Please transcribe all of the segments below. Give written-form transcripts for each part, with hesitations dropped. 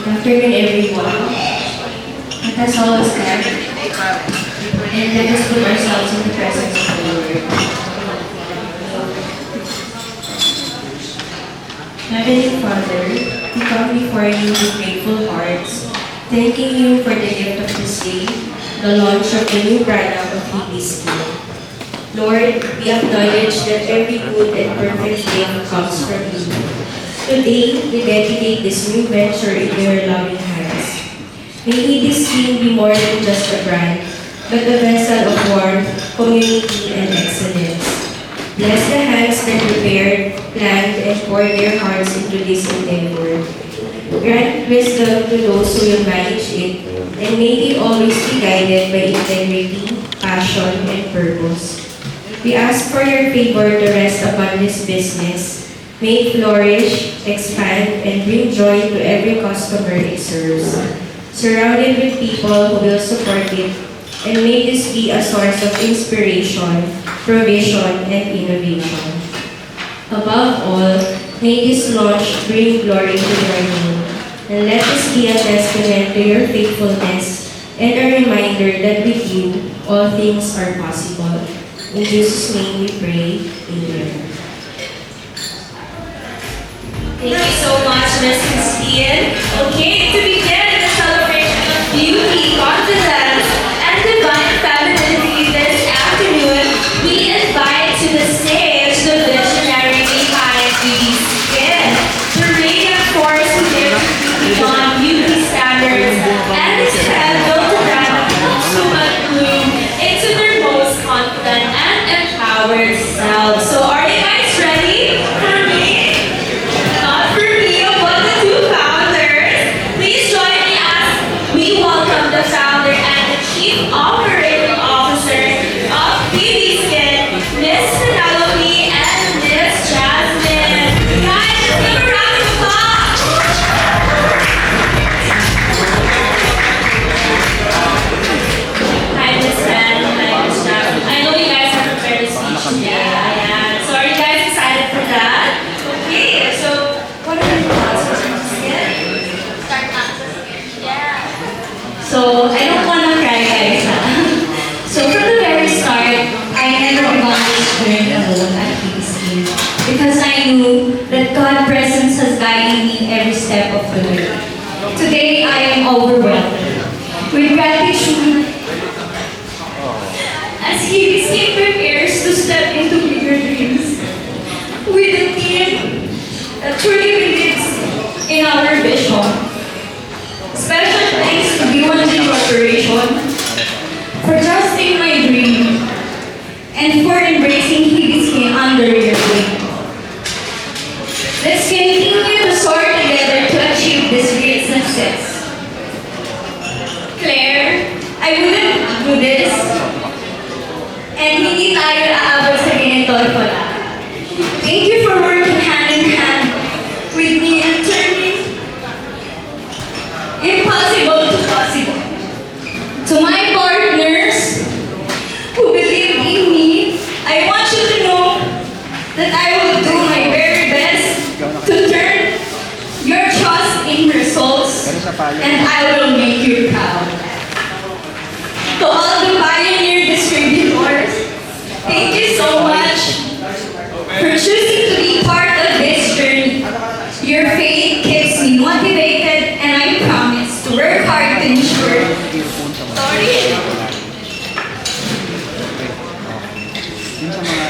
Afternoon, everyone. Let us all stand and let us put ourselves in the presence of the Lord. Heavenly Father, we come before you with grateful hearts, thanking you for the gift of this day, the launch of the new product of Phoebe's Skin. Lord, we acknowledge that every good and perfect gift comes from you. Today, we dedicate this new venture into your loving hands. May Phoebe's Skin be more than just a brand, but a vessel of warmth, community, and excellence. Bless the hands that prepared, planned, and poured their hearts into this endeavor. Grant wisdom to those who will manage it, and may it always be guided by integrity, passion, and purpose. We ask for your favor to rest upon this business. May it flourish, expand, and bring joy to every customer it serves. Surrounded with people who will support it, and may this be a source of inspiration, provision, and innovation. Above all, may this launch bring glory to your name, and let this be a testament to your faithfulness and a reminder that with you, all things are possible. In Jesus' name we pray. Amen. Thank you so much, Ms. Christine. Okay, to begin the celebration of beauty, confidence, and divine femininity this afternoon, we invite to the stage the visionary behind Phoebe's Skin, the radiant force who dares to be beyond beauty standards and is able to grant human bloom into their most confident and empowered selves. So are you guys ready for me? Not for me, but the two founders. Please join me as we welcome the founder and the chief operating officer of Phoebe's Skin, Miss Penelope and Miss Jasmine. Guys, let's give a round of applause. Hi, Miss Pen. Hi, Miss Jasmine. I know you guys have prepared a speech today. Yeah. So are you guys excited for that? Okay, so what are your thoughts on Phoebe's Skin? Start accessing. Yeah. So I don't want to cry, guys. So from the very start, I never began this journey alone at Phoebe's Skin because I knew that God's presence has guided me every step of the way. Today, I am overwhelmed with gratitude as Phoebe's Skin prepares to step into bigger dreams with a team that truly believes in our vision. Special thanks to B1G Corporation for trusting my dream and for embracing Phoebe's Skin under your wing. Let's continue to soar together to achieve this great success. Claire, I wouldn't do this and hindi tayo aabot sa ganito pala. Thank you for working hand in hand with me and turning impossible to possible. To my partners who believe in me, I want you to know that I will do my very best to turn your trust in results and I will make you proud. To all the pioneer distributors, thank you so much for choosing to be part of this journey. Your faith keeps me motivated and I promise to work hard to ensure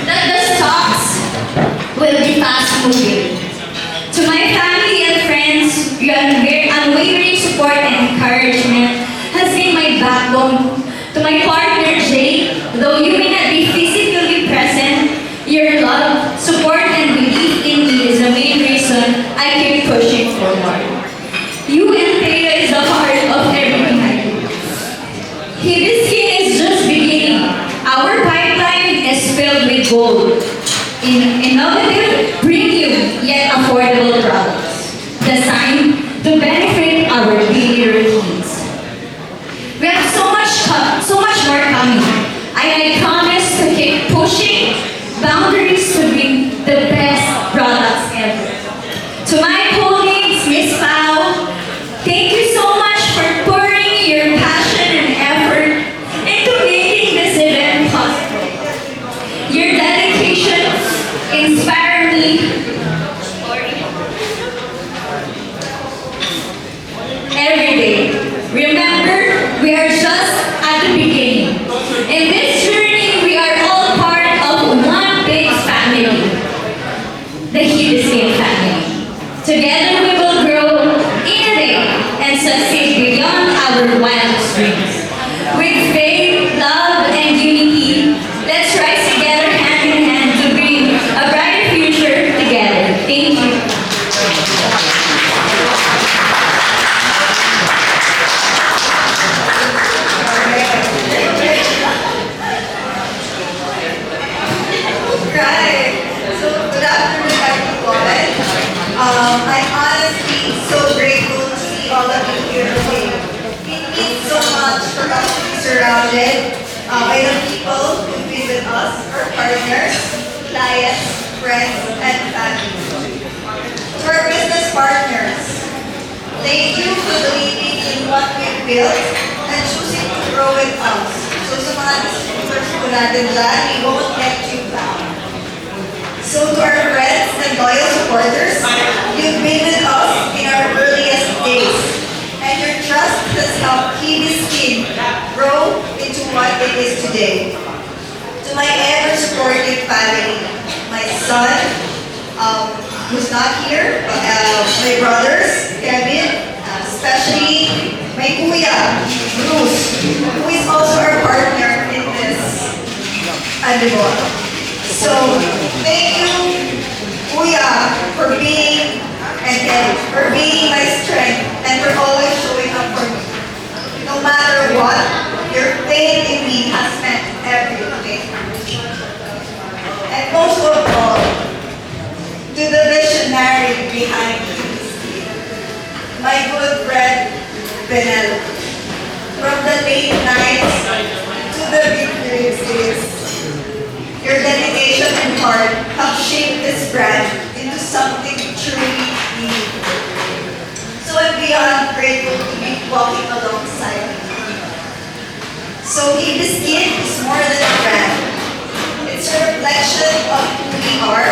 that the stocks will be fast moving. To my family and friends, your unwavering support and encouragement has been my backbone. To my partner Jay, though you may not be physically present, your love, support, and belief in me is the main reason I keep pushing forward. You and Thea is the heart of everything I do. Phoebe's Skin is just beginning. Our pipeline is filled with gold. Innovative, premium, yet affordable products designed to benefit our daily routines. We have so much more coming. I promise to keep pushing boundaries to bring the best products ever. To my colleagues, Miss Pao, thank you all of you here today. It means so much for us to be surrounded by the people who've been with us, our partners, clients, friends, and family. To our business partners, thank you for believing in what we've built and choosing to grow with us. So sa mga distributors po natin dyan, we won't let you down. So to our friends and loyal supporters, you've been with us in our earliest days, and your trust has helped Kiwi Skin grow into what it is today. To my ever-supportive family, my son, who's not here, but my brothers, Kevin, especially my kuya, Bruce, who is also our partner in this Andibor. So, thank you, Kuya, for being, and Kevin, for being my strength and for always showing up for me. No matter what, your faith in me has meant everything. And most of all, to the visionary behind this, my good friend, Penelope. From the late nights to the big days, your dedication and heart have shaped this brand into something truly unique. So I'm beyond grateful to be walking alongside you. So Kiwi Skin is more than a brand. It's a reflection of who we are.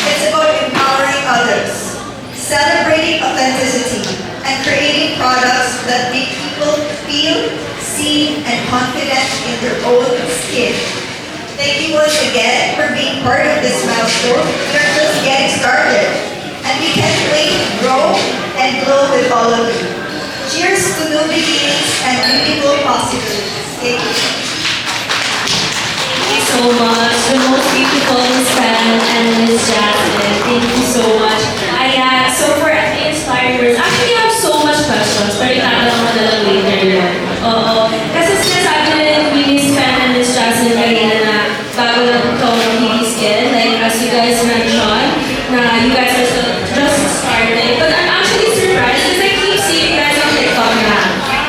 It's about empowering others, celebrating authenticity, and creating products that make people feel, seen, and confident in their own skin. Thank you once again for being part of this milestone. We're just getting started, and we can't wait to grow and glow with all of you. Cheers to new beginnings and beautiful possibilities. Thank you. Thank you so much. The most beautiful Miss Fan and Miss Jasmine. Thank you so much. Ayan, so for inspired words, actually I have so much questions, pero itatanong ko na lang later yun. Oo. Kasi sinasabi na ni Miss Fan and Miss Jasmine kanina na bago lang itong Kiwi Skin, like as you guys mentioned, na you guys are still just starting. But I'm actually surprised because I keep seeing you guys on TikTok na.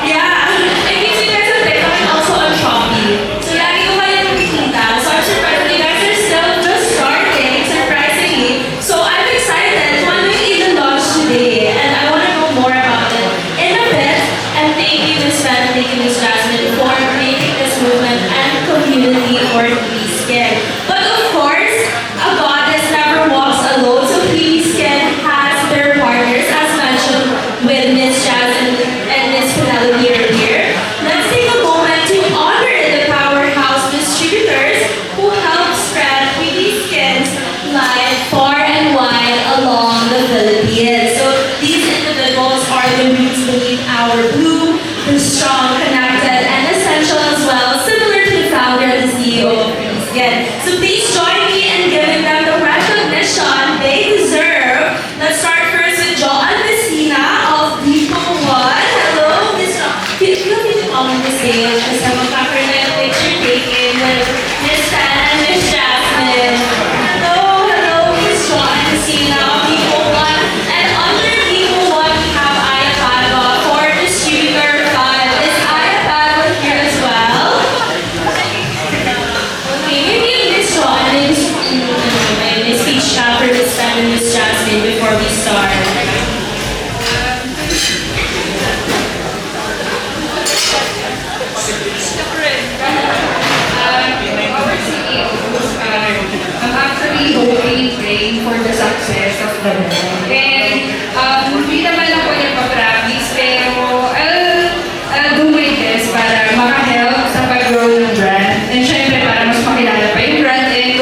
Yeah, I keep seeing you guys on TikTok and also on Shopee. So lagi ko kayo nakikita. So I'm surprised that you guys are still just starting, surprisingly. So I'm excited to know you launch today, and I want to know more about it in a bit. And thank you, Miss Fan, thank you, Miss Jasmine, for creating this movement and community for Kiwi Skin. But of course, a goddess never walks alone, so Kiwi Skin has their partners, as mentioned with Miss Jasmine and Miss Penelope earlier. Let's take a moment to honor the powerhouse distributors who help spread Kiwi Skin's light far and wide along the Philippines. So these individuals are the roots beneath our bloom, the strong, connected, and essential as well, similar to the founder and the CEO of Kiwi Skin. So please join me in giving them the recognition they deserve. Let's start first with Joanne Messina of People One. Hello, Miss Jo. Feel free to come on the stage as I'm a picture taken with Miss Fan and Miss Jasmine. Hello, Miss Joanne Messina of People One. And under People One, we have Aya Padua for Distributor 5. Is Aya Padua here as well? Okay, maybe Miss Joanne, may speech after Miss Fan and Miss Jasmine before we start. Our CEO, I'm actually hoping, praying for the success of the brand. And hindi naman ako nagpa-practice, pero I'll do my best para maka-help sa pag-grow ng brand. And syempre, para mas makilala pa yung brand and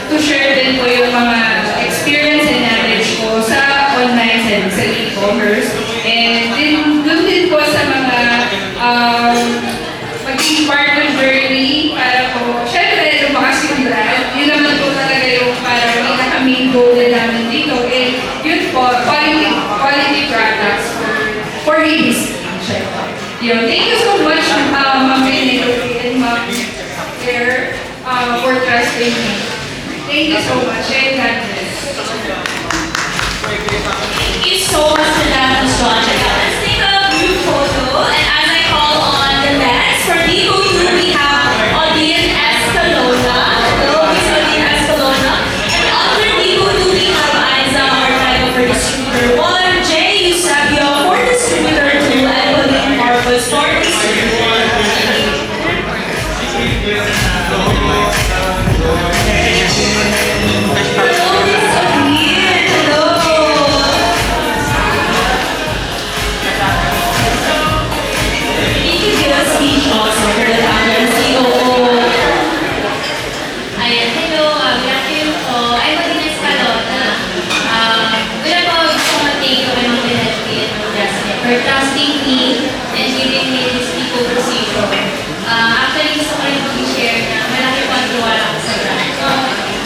to share din po yung mga experience and knowledge ko sa online selling, sa e-commerce. And dun din po sa mga maging part ng journey para po, syempre, lumakas yung brand. Yun naman po talaga yung parang pinaka-main goal na namin dito. And yun po, quality products for ladies. Syempre. Yun. Thank you so much, Ma'am Penelope and Ma'am Claire, for trusting me. Thank you so much, and God bless. Thank you so much for that, Miss Joanne. Let's take a trusting me and giving me this people position. Actually, gusto ko rin mag-share na malaki po ang tiwala ko sa brand ko.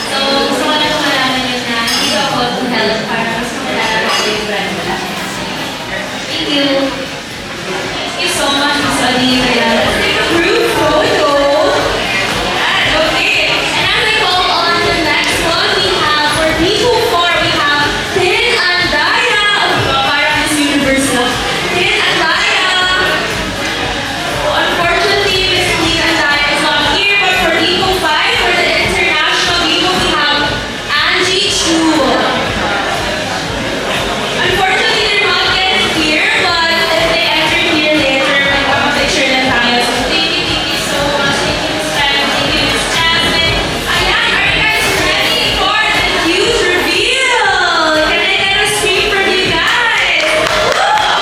So, gusto ko lang malaman yun na dito ako to help para mas makilala ko yung brand ko. Thank you. Thank you so much, Ms. Olivia. Let's take a group photo. Alright, okay. And as I go on to the next one, we have, for people 4, we have Tin and Daya. Parang Miss Universe na. Tin and Daya. Unfortunately, Miss Tin and Daya is not here, but for people 5, for the international people, we have Angie Chu. Unfortunately, they're not yet here, but if they enter here later, mag-picture na tayo. So thank you so much. Thank you, Ms. Fran. Thank you, Ms. Jasmine. Ayan, are you guys ready for the huge reveal? Can I get a scream from you guys?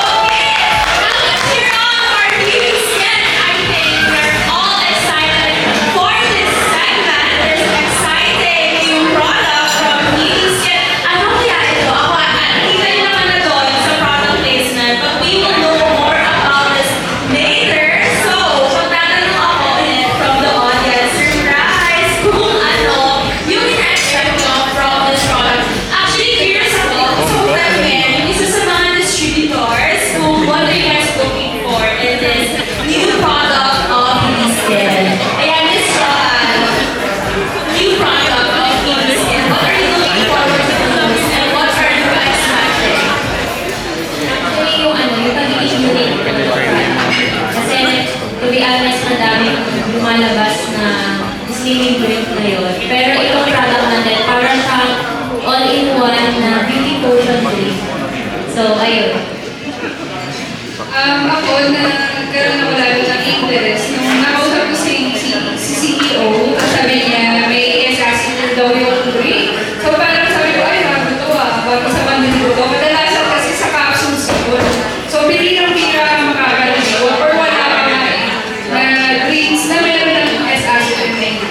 Okay, now let's hear all of our beauty skin. I think we're all excited for this segment. This exciting new product from Beauty Skin. Ano kaya ito? Ako, kita nyo naman na doon sa product placement, but we will know more about this later. So, magtatanong ako ulit from the audience, surprise, kung ano yung ina-expect nyo from this product. Actually, curious ako, gusto ko tanongin yung isa sa mga distributors kung what are you guys looking for in this new product of Beauty Skin. Ayan, Miss Joanne, new product of Beauty Skin. What are you looking forward to the most and what are you expecting? Actually, yung pagiging unique ko. Kasi, to be honest, madaming lumalabas na slimming drink na yun. Pero itong product natin, parang siyang all-in-one na beauty potion drink. So, ayun. Ako, nagkaroon ako lalo ng interest. Nung nakausap ko si CEO, sabi niya, may assassin daw yung drink. So parang sabi ko, ay, bago to bago sa panliligo ko. Kadalasan kasi sa capsules ko. So bilirang-bira makakaroon ko, or wala pa nga na drinks na meron ng assassin and mango.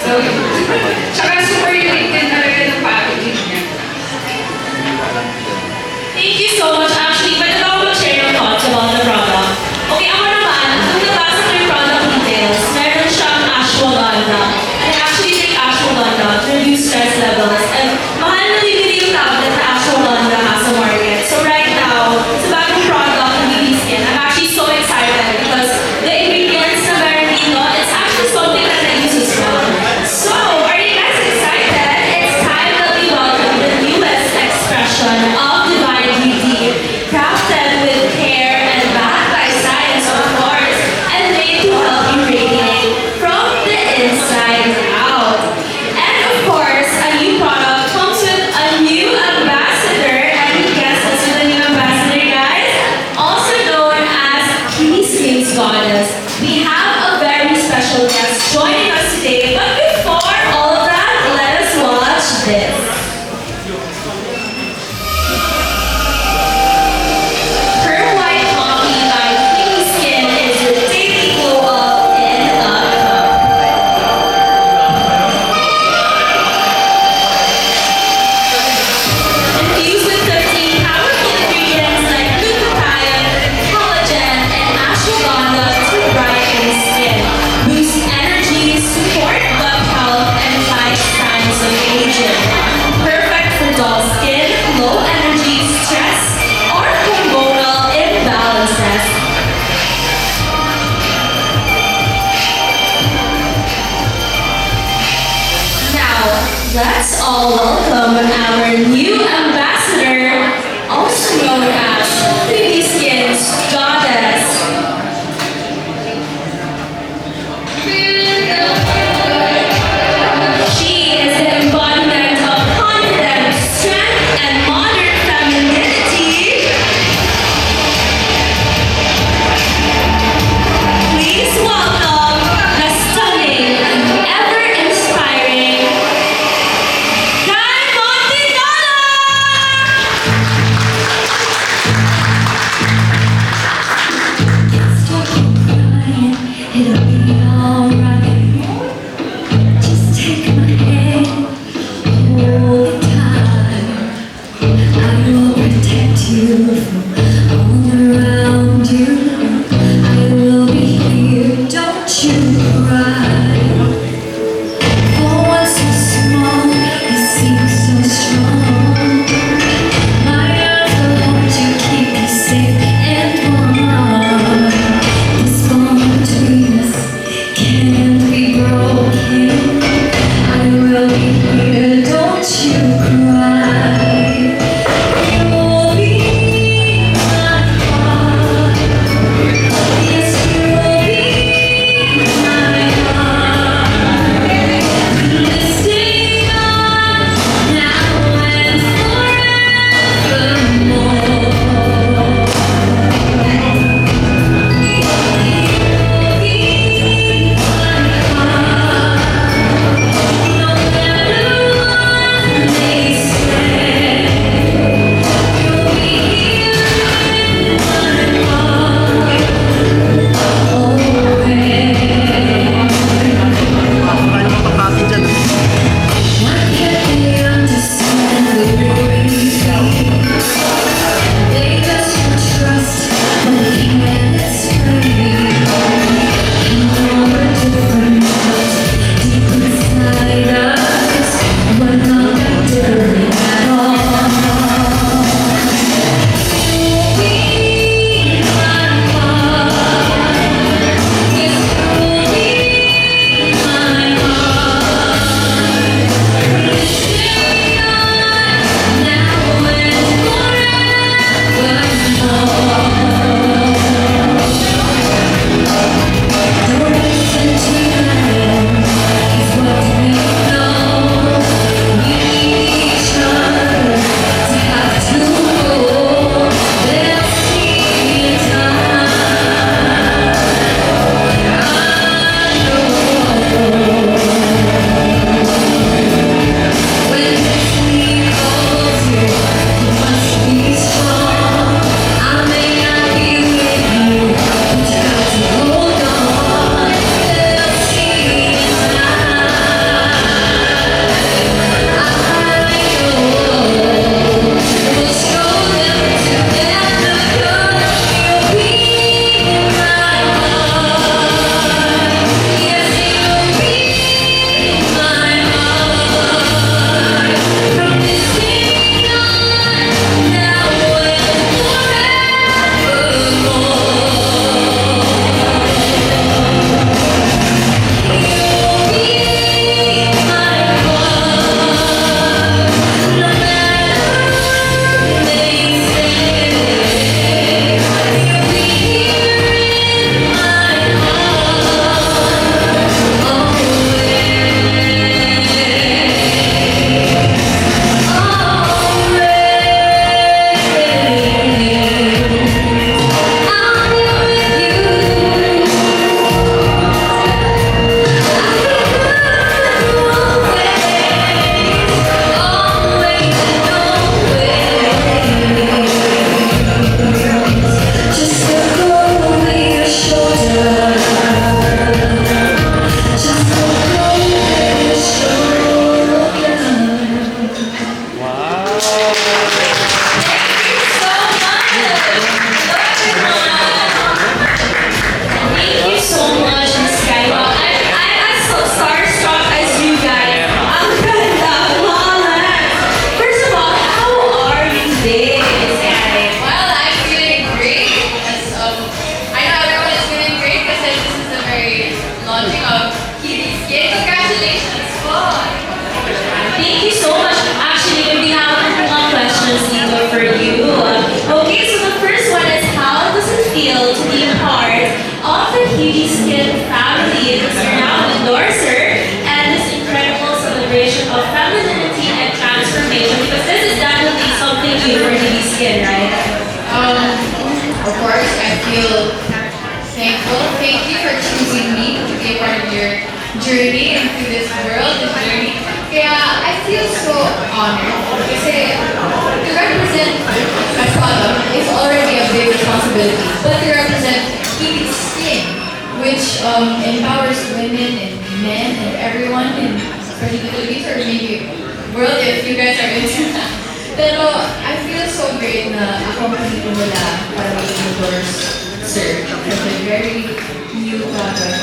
So, tsaka super unique din talaga ng packaging niya. Thank you so much, Ashley. Pwede ba ako mag-share yung thoughts about the product? Okay, ako naman, kung nabasa ko yung product details, meron siyang ashwagandha. And I actually take ashwagandha to reduce stress levels. And mahal na bibili yung tablet na ashwagandha ha sa market. So right now, sa bagong product ng Beauty Skin, I'm actually so excited because the ingredients na meron dito, it's actually something that I use as well. So, are you guys excited? It's time that we welcome the newest expression of Divine Beauty, crafted with care and backed by science, of course, and made to help you radiate from the inside out. And of course, a new product comes with a new ambassador. And guess what's the new ambassador, guys? Also known as Beauty Skin's Goddess. We have a very special guest joining us today. But before all of that, let us watch this. Her White Coffee by Beauty Skin is your daily glow up in a cup. Infused with 13 powerful ingredients like glutathione, collagen, and ashwagandha to brighten skin, boost energy, support blood health, and fight signs of aging. Perfect for dull skin, low energy, stress, or hormonal imbalances. Now, let's all welcome our new ambassador, also known as Beauty Skin's Goddess. She is the embodiment of confidence, strength, and modern femininity. Please welcome the stunning, ever-inspiring Kai Montidala! doing for BB Skin, right? Of course, I feel thankful. Thank you for choosing me to be a part of your journey into this world, this journey. Kaya I feel so honored kasi to represent my product is already a big responsibility. But to represent BB Skin, which empowers women and men and everyone in especially the Philippines or maybe world if you guys are into that. Pero I feel so great na accompany ko nila para maging endorse, sir. It's a very new product.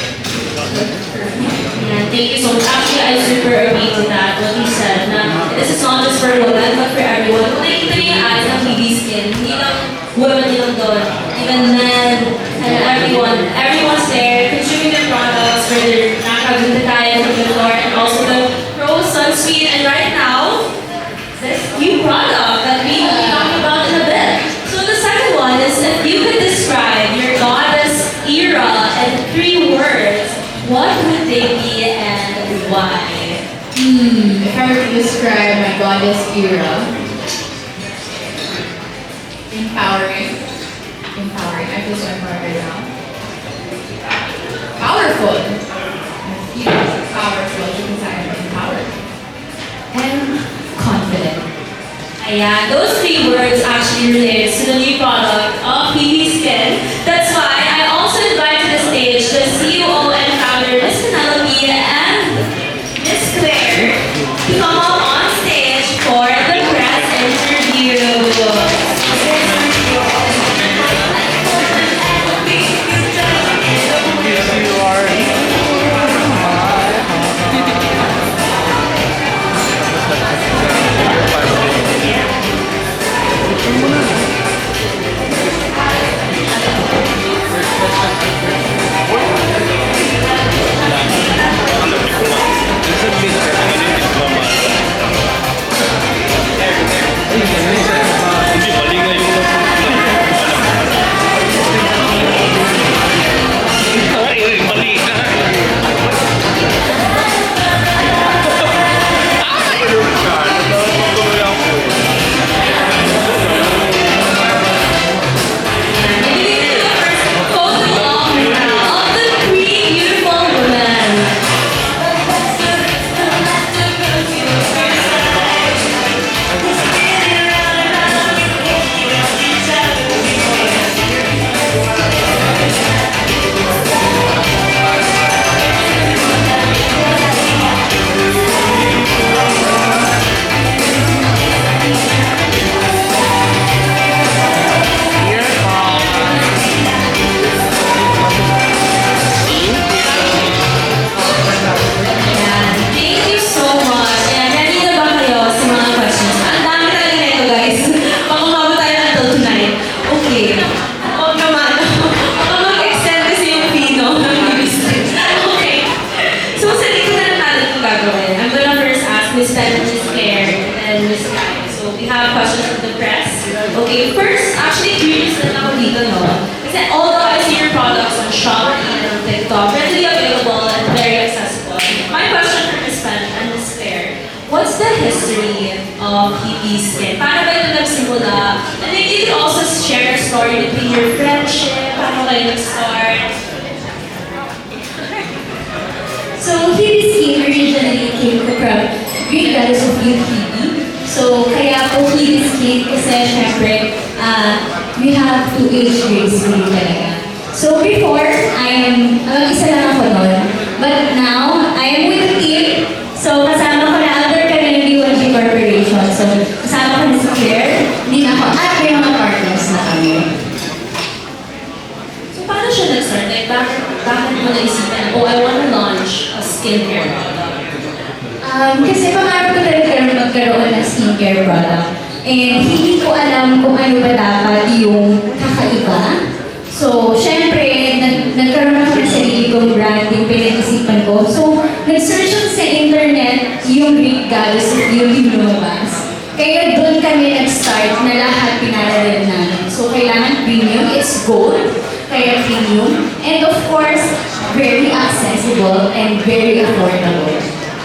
Yeah, thank you so much. Actually, I super agree to that, what you said, na this is not just for women, but for everyone. Kung nakikita niyo yung ads ng BB Skin, hindi lang women lang doon, even men, and everyone's there, consuming their products, whether nakakagundatayan from the floor, and also the Rose Sunscreen, and right now, this new product that we will be talking about in a bit. So the second one is if you could describe your goddess era in 3 words, what would they be and why? If I were to describe my goddess era, empowering. I feel so empowered right now. Powerful. I feel powerful because I am empowered. And confident. Ayan, those 3 words actually relate to the new product of BB Skin. That's why I also invite to the stage the CEO and founder, Miss Penelope and Miss Claire, to come up on stage for the press interview. Thank you so much. And ready na ba kayo sa mga questions? Ang dami talaga nito, guys. Baka umabot tayo until tonight. Okay. Huwag naman. Baka mag-extend kasi yung pino ng business. Okay. So, sa dito na lang natin itong gagawin. I'm gonna first ask Miss Ted, Miss Claire, and Miss Kai. So, we have questions from the press. Okay, first, actually curious na ako dito, no? Kasi although I see your products on Shopee and on TikTok, readily available and very accessible. My question for Ms. Pen and Ms. Claire, what's the history of BB Skin? Paano ba ito nagsimula? And then you can also share a story between your friendship, paano kayo nag-start? So, Phoebe Skin originally came from Greek goddess of youth, Phoebe. So, kaya po Phoebe Skin kasi syempre, we have to age gracefully talaga. So, before, isa lang ako nun. But now, I am with the team. So, kasama ko na other kami ng B1G Corporation. So, kasama ko na si Claire, hindi na ako, at may mga partners na kami. So paano siya nag-start? Like, bakit mo naisipan, oh, I want to launch a skincare product? Kasi pangarap ko talaga magkaroon ng skincare product. And hindi ko alam kung ano ba dapat yung kakaiba. So, syempre, nagkaroon ako ng sarili kong brand, yung pinag-isipan ko. So, nag-search ako sa internet yung Greek goddess yung lumabas. Kaya doon kami nag-start na lahat pinaralal namin. So, kailangan premium, it's gold, kaya premium. And of course, very accessible and very affordable.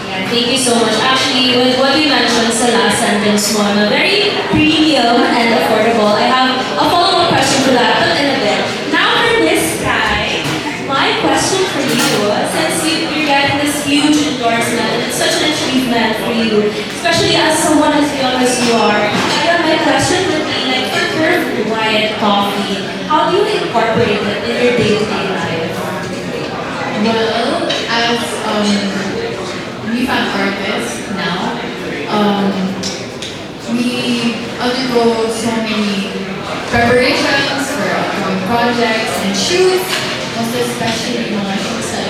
Yeah, Thank you so much. Actually, with what you mentioned sa last sentence mo, na very premium and affordable, I have a follow-up question to that, but in a bit. Now for Miss Kai, my question for you, since you're getting this huge endorsement, and it's such an achievement for you, especially as someone as young as you are, my question would be, like, for Curve White Coffee, how do you incorporate it in your day-to-day life? Well, as we fan artists now, we undergo so many preparations for upcoming projects and shoots, most especially mga shoots na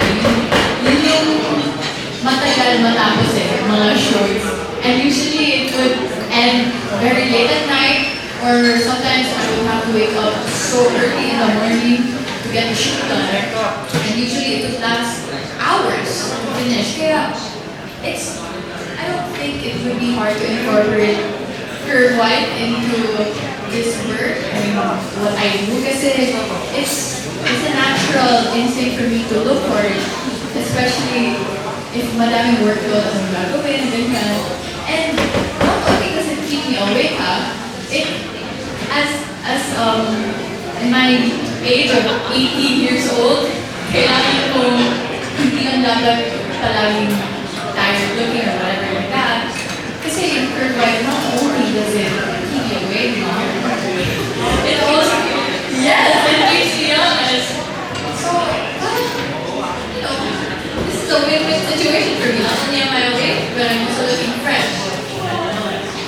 yun yung matagal matapos mga shoots. And usually it would end very late at night, or sometimes I would have to wake up so early in the morning to get the shoot done. And usually it would last hours to finish. Kaya I don't think it would be hard to incorporate Curve White into this work. I mean, what I do kasi it's a natural instinct for me to look for it, especially if madaming workload akong gagawin, ganyan. And not only does it keep me awake, it in my age of 18 years old, kailangan kong hindi lang dapat palaging tired looking or whatever like that. Kasi in Curve White, not only does it keep you awake, it also, yes, it keeps you honest. So, this is a win-win situation for me. Not only am I awake, but I'm also looking fresh.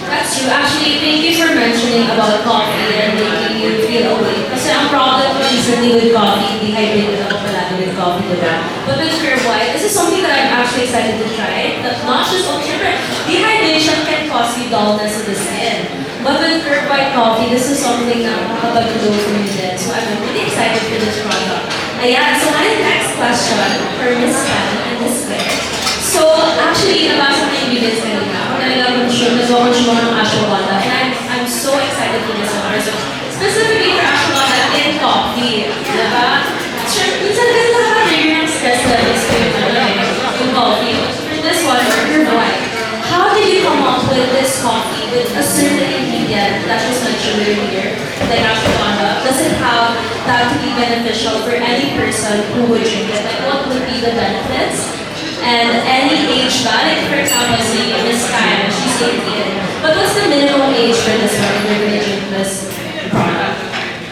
That's true. Actually, thank you for mentioning about coffee and making you feel awake. Kasi ang problem ko recently with coffee, dehydrated ako palagi with coffee, diba? But with Curve White, this is something that I'm actually excited to try. That not just, syempre, dehydration can cause you dullness of the skin. But with Curve White coffee, this is something na makakapag-glow for me din. So I'm really excited for this product. Ayan, so my next question for Miss Pan and Miss Claire. So, actually, nabasa ko yung videos kanina. Nag-consume ng ashwagandha. And I'm so excited for this one. So, specifically for ashwagandha in coffee. Diba? Sure, minsan kasi nakaka-trigger ng stress levels ko yung coffee. For this one, for Curve White, how did you come up with this coffee with a certain ingredient that was mentioned earlier, like ashwagandha? Does it have that to be beneficial for any person who would drink it? Like, what would be the benefits? And any age ba? Like, for example, say Miss Kaya, she's 18. But what's the minimum age for this one if you're gonna drink this product?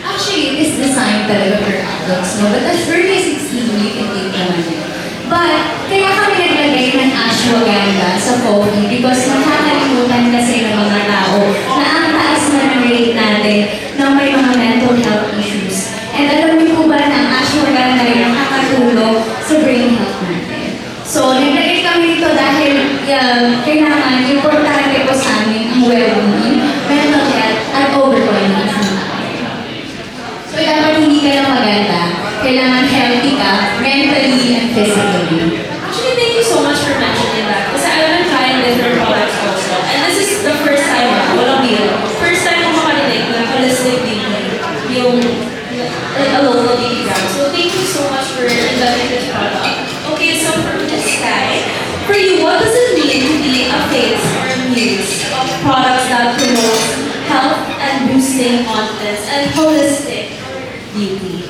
Actually, it is designed talaga for adults, no? But as early as 16, you can take naman yun. But, kaya kami naglagay ng ashwagandha sa coffee because nakakalimutan kasi ng mga tao na ang taas na ng rate natin na may mga mental health issues. And alam niyo po ba na ang ashwagandha ay nakakatulong sa brain health natin? So, naglagay kami dito dahil kailangan importante po sa amin ang well-being, mental health, at overall needs ng tao. So, dapat hindi ka lang maganda, kailangan healthy ka, mentally and physically. Actually, thank you so much for mentioning that. Kasi I've been trying different products also. And this is the first time walang biro. First time ko makarinig na holistic beauty, yung like a local beauty brand. So thank you so much for inventing this product. Okay, so for Miss Sky, for you, what does it mean to be a face or a muse of products that promote health and boosting confidence and holistic beauty?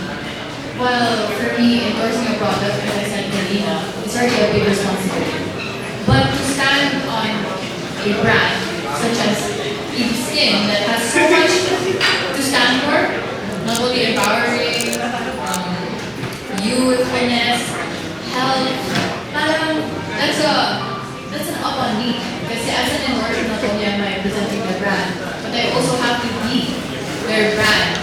Well, for me, endorsing a product, as I said kanina, it's already a big responsibility. But to stand on a brand such as Eve Skin that has so much to stand for, not only empowering, youthfulness, health, parang that's an up on me. Kasi as an endorser, not only am I representing the brand, but I also have to be their brand,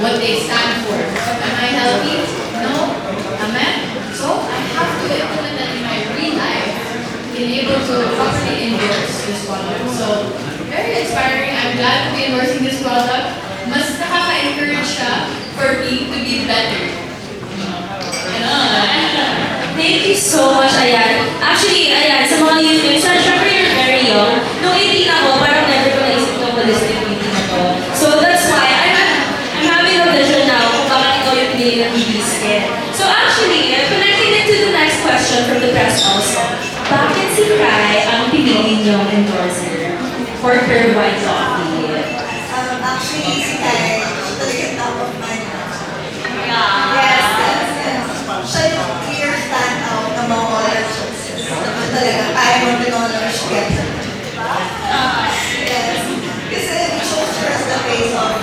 what they stand for. Am I healthy? No. Am I? So I have to implement that in my real life, being able to properly endorse this product. So very inspiring. I'm glad to be endorsing this product. Mas nakaka-encourage siya for me to be better. Thank you so much, Ayan. Actually, Ayan, sa mga youth, syempre you're very young. Nung 18 ako, parang never ko naisip ng holistic beauty na to. So that's why I'm having a vision now kung bakit ikaw yung pinili ng Eve Skin. So actually, connecting it to the next question from the press also, bakit si Kai her white coffee? Actually, si Kai, she talaga top of mind. Yes, yes, yes. Siya yung clear standout among all our choices. Talaga, I want to know where she gets it. Yes. Kasi we chose her as the face of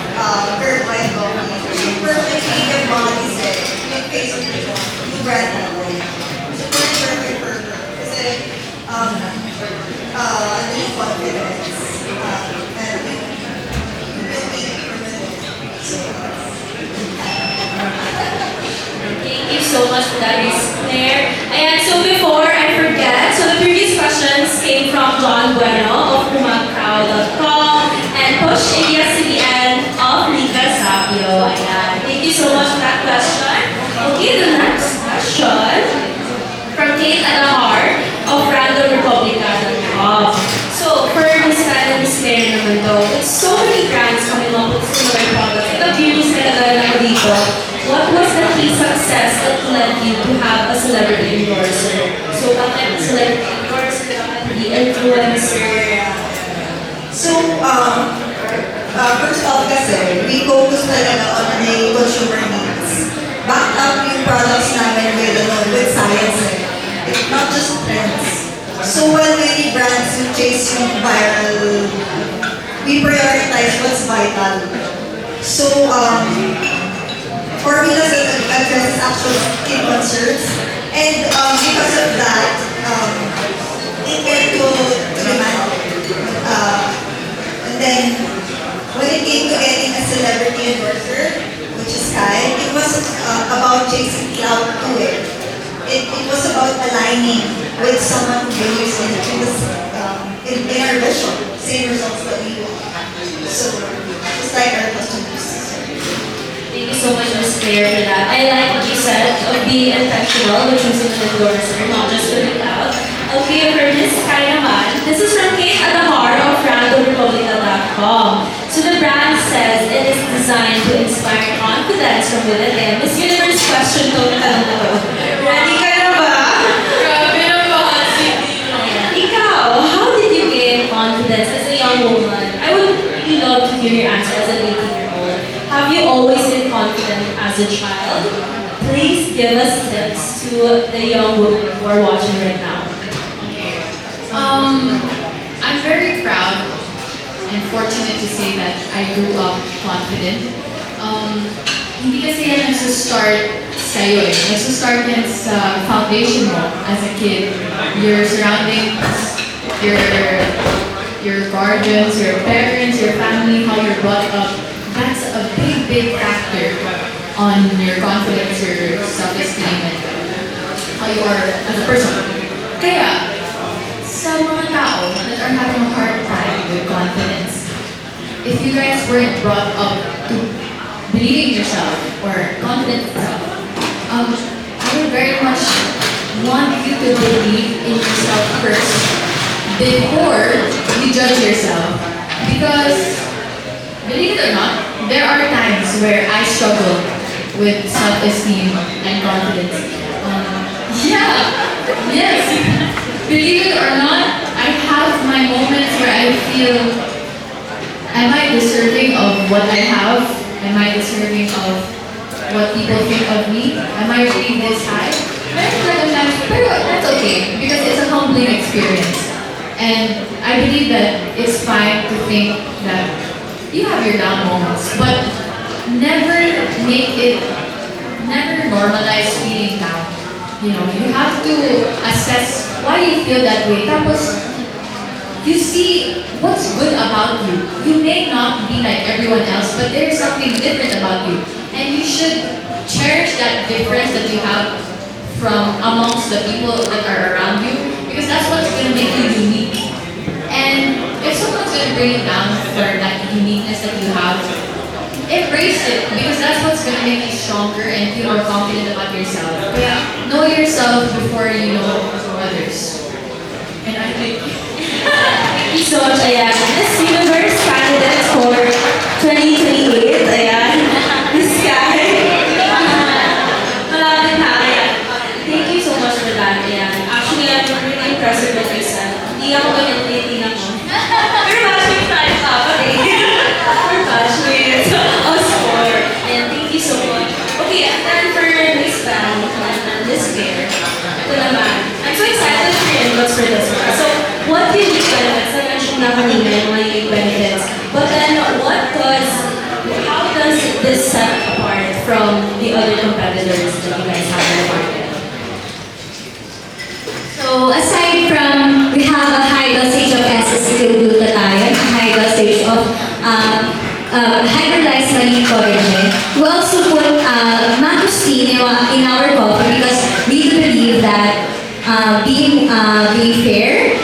her white coffee. She perfectly embodies it. Yung face of yung brand natin. So, perfect for her. Kasi, ano yung confidence. And Thank you so much for that, Miss Claire. And so before I forget, so the previous questions came from John Bueno of Pumacao.com and Push ABS-CBN of Liga Sapio. Ayan. Thank you so much for that question. Okay, the next question from Kate Adahar of RandomRepublica.com. So for Miss Claire and Miss Claire naman daw, with so many brands coming up with similar products, ito curious na kagaya ako dito. What was the key success that led you to have a celebrity endorser? So, what type of celebrity endorser, the influencer? So, first off kasi, we focus talaga on the consumer needs. Back up yung products namin with science. It's not just trends. So, when many brands who chase yung viral, we prioritize what's vital. So, formulas that address actual skin concerns, and because of that, it get to demand. And then, when it came to getting a celebrity endorser, which is Kai, it wasn't about chasing clout to it. It was about aligning with someone who believes in our vision, same results that we want. So, just like our customers. Thank you so much, Ms. Claire, for that. I like what you said of being intentional with choosing an endorser, not just putting it out. Okay, for Ms. Kai naman, this is from Kate Adahar of RandomRepublica.com. So the brand says it is designed to inspire confidence from within. Kaya Miss Universe question to tanong na to. Ready ka na ba? Grabe naman, Ikaw, how did you gain confidence as a young woman? I would really love to hear your answer as an 18-year-old. Have you always been confident as a child? Please give us tips to the young women who are watching right now. I'm very proud and fortunate to say that I grew up confident. Hindi kasi yan nagsa-start sa'yo eh. Nagsa-start yan sa foundation mo as a kid. Your surroundings, your guardians, your parents, your family, how you're brought up. That's a big factor on your confidence, your self-esteem, and how you are as a person. Kaya, sa mga tao that are having a hard time with confidence, if you guys weren't brought up to believe in yourself or confident in yourself, I would very much want you to believe in yourself first before you judge yourself. Because, believe it or not, there are times where I struggle with self-esteem and confidence. Yes. Believe it or not, I have my moments where I feel, am I deserving of what I have? Am I deserving of what people think of me? Am I really this high? Pero that's okay, because it's a humbling experience. And I believe that it's fine to think that you have your down moments, but never normalize feeling down. You know, you have to assess why you feel that way. Tapos, you see what's good about you. You may not be like everyone else, but there's something different about you. And you should cherish that difference that you have from amongst the people that are around you, because that's what's going to make you unique. And if someone's going to bring you down for that uniqueness that you have, embrace it, because that's what's going to make you stronger and feel more confident about yourself. Yeah. Know yourself before you know others. And I think Thank you so much, ayan. Miss Universe candidates for 2028, ayan. Miss Kai. Malapit na, ayan. Thank you so much for that, ayan. Actually, I'm really impressed with what you said. Hindi ako ganyan tinitingnan ko. Pero bakit tayo? Okay, and then for Miss Pam and Miss Claire, ito naman. I'm so excited for your inputs for this one. So, what unique benefits? I mentioned na kanina yung mga unique benefits. But then, how does this set apart from the other competitors that you guys have in the market? So aside from, we have a high dosage of S-acetylglutathione, a high dosage of hydrolyzed malic collagen. We also put mangosteen in our coffee because we do believe that being fair,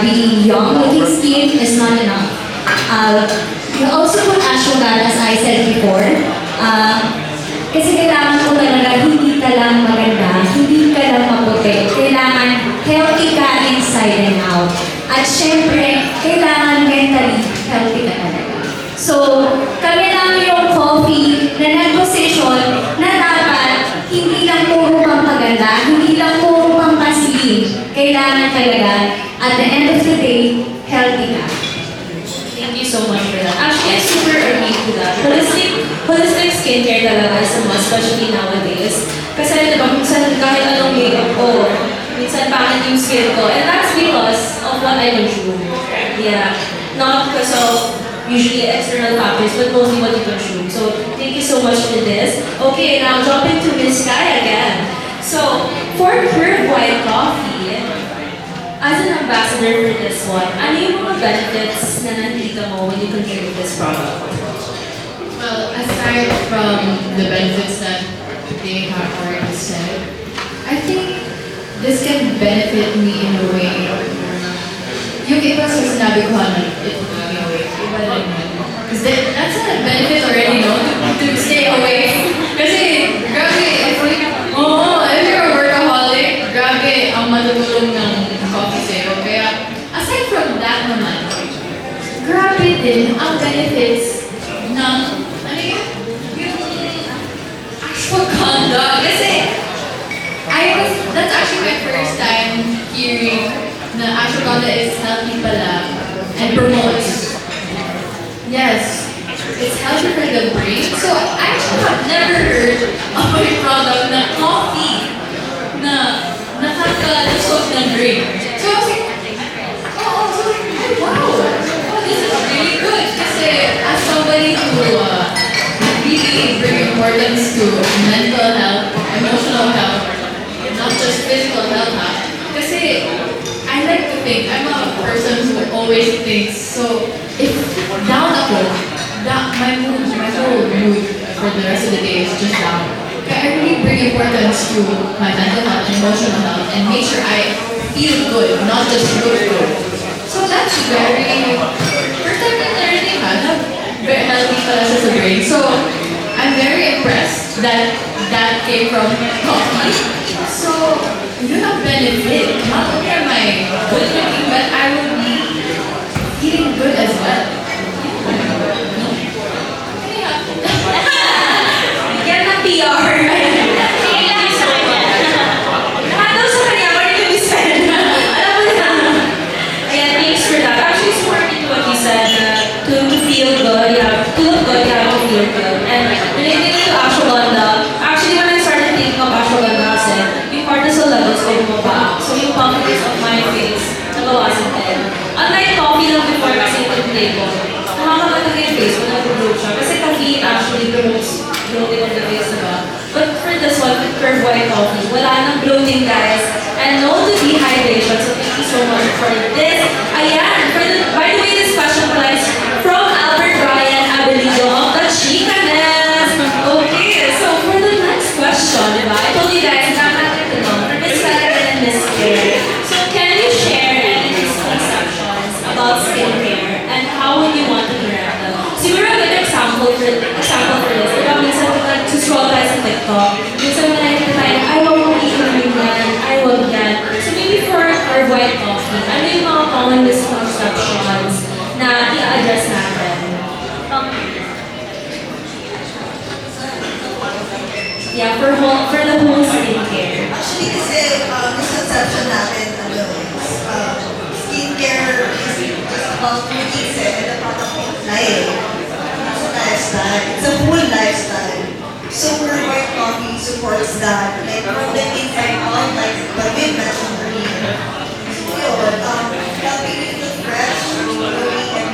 being young looking skin is not enough. We also put ashwagandha, as I said before. Kasi kailangan ko talaga hindi ka lang maganda, hindi ka lang maputi. Kailangan healthy ka inside and out. At syempre, kailangan mentally healthy ka talaga. So, kami lang yung coffee na nag-position na dapat hindi lang puro pang maganda, hindi lang puro pang pasilin. Kailangan talaga, at the end of the day, healthy ka. Thank you so much for that. Actually, I super agree to that. Holistic skincare talaga is a must, especially nowadays. Kasi diba, minsan kahit anong makeup ko, minsan pangit yung skin ko. And that's because of what I consume. Yeah. Not because of usually external factors, but mostly what you consume. So, thank you so much for this. Okay, now jumping to Miss Sky again. So, for Curve White Coffee, as an ambassador for this one, ano yung mga benefits na nakita mo when you consume this product? Well, aside from the benefits that they have already said, I think this can benefit me in a way. Yung iba sa sinabi ko na it will be away. Iba rin yun. Because that's a benefit already, no? To stay awake. Kasi, grabe, if you're a workaholic, grabe ang matutulong ng coffee sa'yo. Kaya, aside from that naman, grabe din ang benefits ng, yung ashwagandha. Kasi, that's actually my first time hearing na ashwagandha is healthy pala and promotes. Yes, it's healthy for the brain. So, I actually have never heard of a product na coffee na nakakalusot ng brain. So, I was like, wow, this is really good. Kasi as somebody who really bring importance to mental health, emotional health, not just physical health, kasi I like to think, I'm a person who always thinks, so if down ako, my whole mood for the rest of the day is just down. Kaya I really bring importance to my mental health and emotional health and make sure I feel good, not just look good. So that's very, first time I'm learning very healthy pala sa brain. So I'm very impressed that that came from coffee. So yun ang benefit. Not only am I good looking, but I will be eating good as well. Yan ang PR. Nakataw sa kanya, where did you spend? Alam mo na. Ayan, thanks for that. Actually, it's more into what you said, to feel good, you have to look good, you have to feel good. And related to ashwagandha, actually when I started thinking of ashwagandha kasi, yung cortisol levels ko bumaba. So yung pumpkiness of my face, nabawasan din. Unlike coffee lang before kasi yung take ko, nakakamatag yung face ko, nag-bloat siya. Kasi caffeine actually promotes bloating of the face, diba? But for this one, with Curve White Coffee, wala nang bloating, guys. And no to dehydration. So thank you so much for this. Ayan, by the way, this question was from Albert Ryan Abelido of the Chicanes. Okay, so for the next question, diba? I told you guys, I'm not going to know. For Miss Sarah and Miss Claire. So can you share any misconceptions about skincare and how would you want to correct them? Siguro a good example for this. Diba, minsan nag-scroll tayo sa TikTok. Minsan mo nakikita tayo, ay, wag mo iinom yan, ay, wag yan. So maybe for our white coffee, ano yung mga common misconceptions na i-address natin? Yeah, for the whole skincare. Actually, kasi misconception natin, skincare is just about routines and about life. It's a lifestyle. It's a whole lifestyle. So, for white coffee, towards that, like from the inside out, like what we mentioned earlier. So yun, helping you feel fresh, glowing, and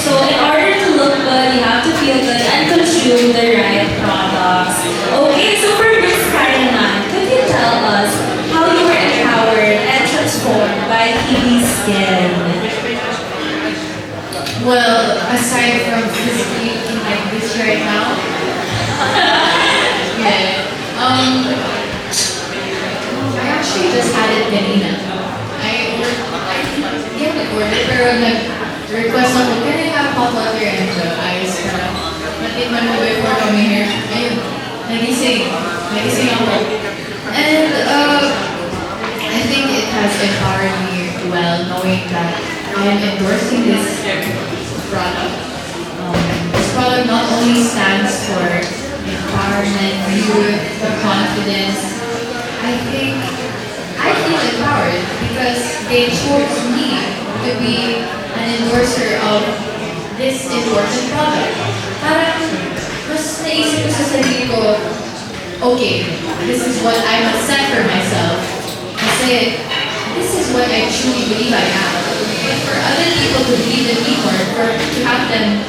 So in order to look good, you have to feel good and consume the right products. Okay, so for Miss Karaman, could you tell us how you were empowered and transformed by TV Skin? Well, aside from physically looking like this right now, yeah, I actually just had it kanina. Hindi ako nag-order, pero nag-request ako, can I have hot water and ice para matikman mo before coming here? Ayun, nagising ako. And I think it has empowered me well knowing that I am endorsing this product. This product not only stands for empowerment, youth, confidence. I feel empowered because they chose me to be an endorser of this important product. Parang mas naisip ko sa sarili ko, okay, this is what I must set for myself. Kasi this is what I truly believe I am. But for other people to believe in me or to have them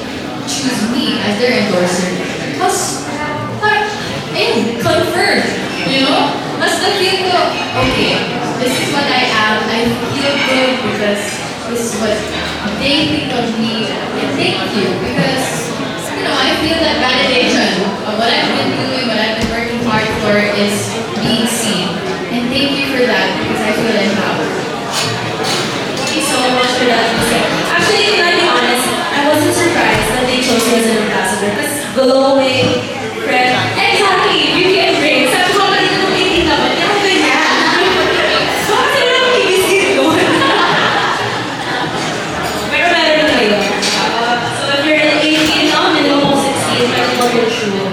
choose me as their endorser, mas confirmed, you know? Mas na-feel ko, okay, this is what I am. I feel good because this is what they think of me. And thank you because, you know, I feel that validation of what I've been doing, what I've been working hard for is being seen. And thank you for that because I feel empowered. Thank you so much for that. Actually, to be honest, I wasn't surprised that they chose you as an ambassador because glowing, fresh, exactly, beauty and brains. Sabi ko kanina nung meeting naman, hindi ako ganyan. Bakit sila ang ibisip doon? Pero meron na kayo. So if you're 18 now, minimum of 16, meron mo yung shoe.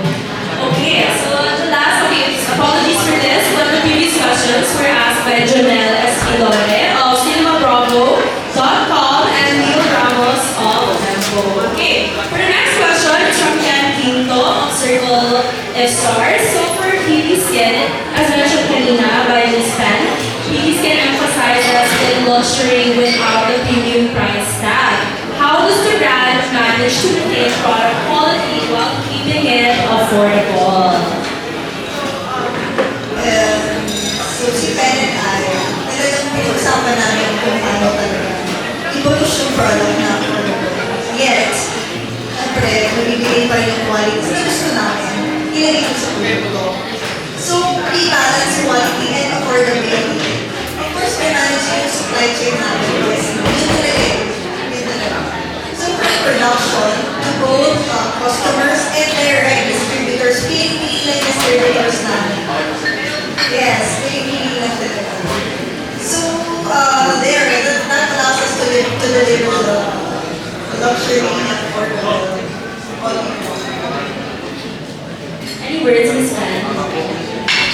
Okay, so the last, apologies for this, but the previous questions were asked by Jonelle Esquilore of CinemaBravo.com and Neil Ramos of Tempo. Okay, for the next question, it's from Ken Quinto of Circle F Stars. So for TV Skin, as mentioned kanina by Ms. Pen, TV Skin emphasizes in luxury without the premium price tag. How does the brand manage to maintain product quality while keeping it affordable? So si Pen and I, talagang pinag-usapan namin kung paano talaga i-boost yung product na affordable. Yet, syempre, nabibigay pa rin yung quality sa gusto namin, ilagay ko sa product. So, i-balance quality and affordability. Of course, may manage yung supply chain namin kasi yun talaga eh. Yun talaga. So, for production, to both customers and direct distributors, pinipili lang distributors namin. Yes, pinipili lang talaga. So, that allows us to deliver the luxury and affordable quality. Any words, Ms. Pen?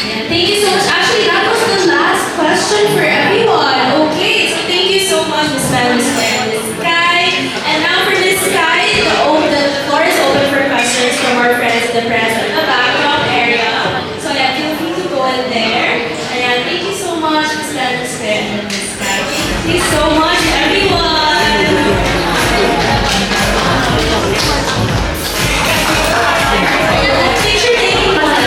Yeah, thank you so much. Actually, that was the last question for everyone. Okay, so thank you so much, Ms. Pen, Ms. Pen, Ms. Sky. And now for Ms. Sky, the floor is open for questions from our friends in the press and the backdrop area. So yeah, feel free to go in there. And yeah, thank you so much, Ms. Pen, Ms. Pen, and Ms. Sky. Thank you so much, everyone. Picture taking one.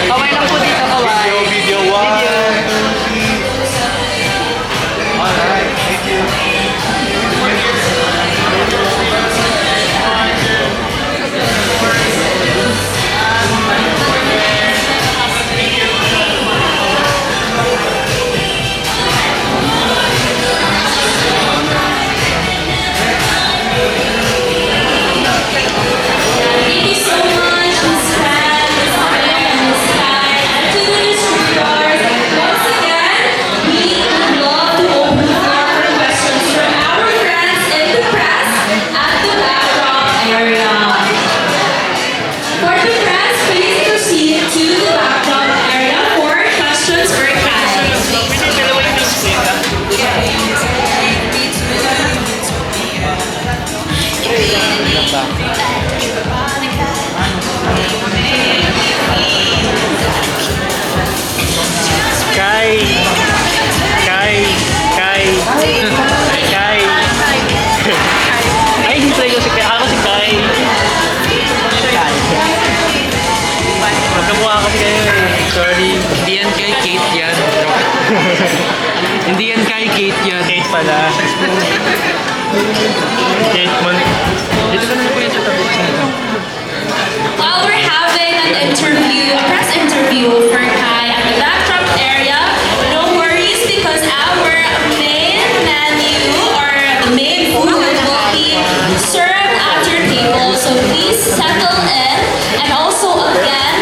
Kaway lang po dito, kaway. Video 1. Alright, thank you. Thank you so much, Ms. Pat, Ms. Claire, and Ms. Kai, and to the distributors. Once again, we would love to open the floor for questions from our friends in the press at the backdrop area. For the press, please proceed to the backdrop area for questions for Kai. Kai. Kai. Kai. Kai. Ay, hindi talaga si Kai. Ako si Kai. Magkamukha kasi kayo eh. Sorry. Hindi yan kay Kate yan. Hindi yan kay Kate yan. Kate pala. Kate man. Dito ka naman po yan sa tabi. While we're having an interview, a press interview for Kai at the backdrop area, no worries because our main menu or the main food will be served at your table. So please settle in. And also again,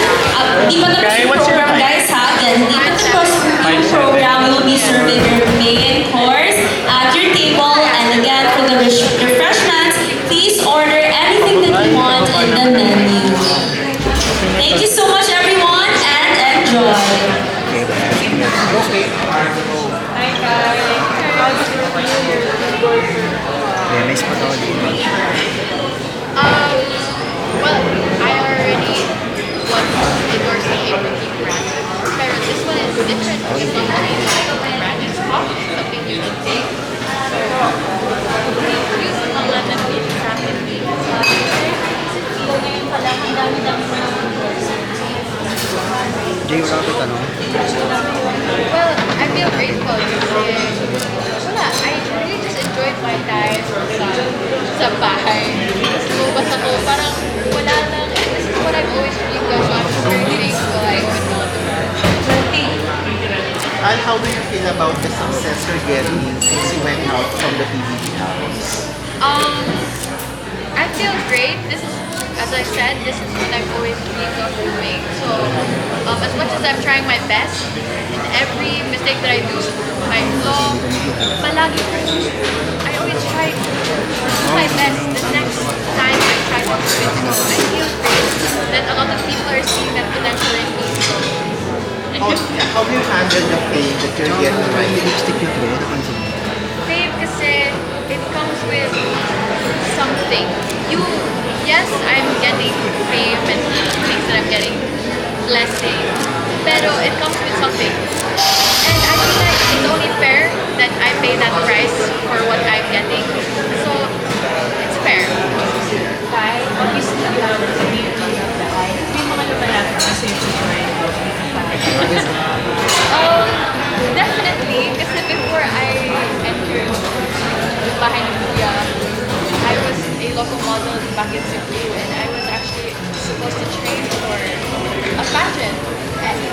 di pa tapos yung program guys ha, again, di pa tapos yung program, we will be serving your main course at your table. And again, for the refreshments, please order anything that you want in the menu. Thank you so much everyone and enjoy. Nice pa to. Well, I already was endorsing a boutique brand. Pero this one is different. It's not really like a brand. It's probably something you can take. So, use the mga nag-traffic Jay, wala ko tanong. Well, I feel grateful kasi wala, I really just enjoyed my time sa bahay. Lumabas ako, parang wala lang. This is what I've always dreamed of. So I'm just very grateful I could not do that. Al, how do you feel about the success you're getting since you went out from the PBB house? I feel great. This is, as I said, this is what I've always dreamed of doing. So, as much as I'm trying my best, in every mistake that I do, my flaw, palagi I always try to do my best. The next time I try to do it, so I feel great that a lot of people are seeing that potential in me. So, How do you handle the fame that you're getting right now? fame kasi it comes with something. Yes, I'm getting fame and things that I'm getting blessing, pero it comes with something. And I feel like it's only fair that I pay that price for what I'm getting. So, it's fair. Kai, obviously, you have the beauty of the eye. May mga lumalapit na sa'yo sa mind. Definitely, kasi before I entered yung bahay ng Kuya, I was a local model back in Cebu and I was actually supposed to train for a pageant.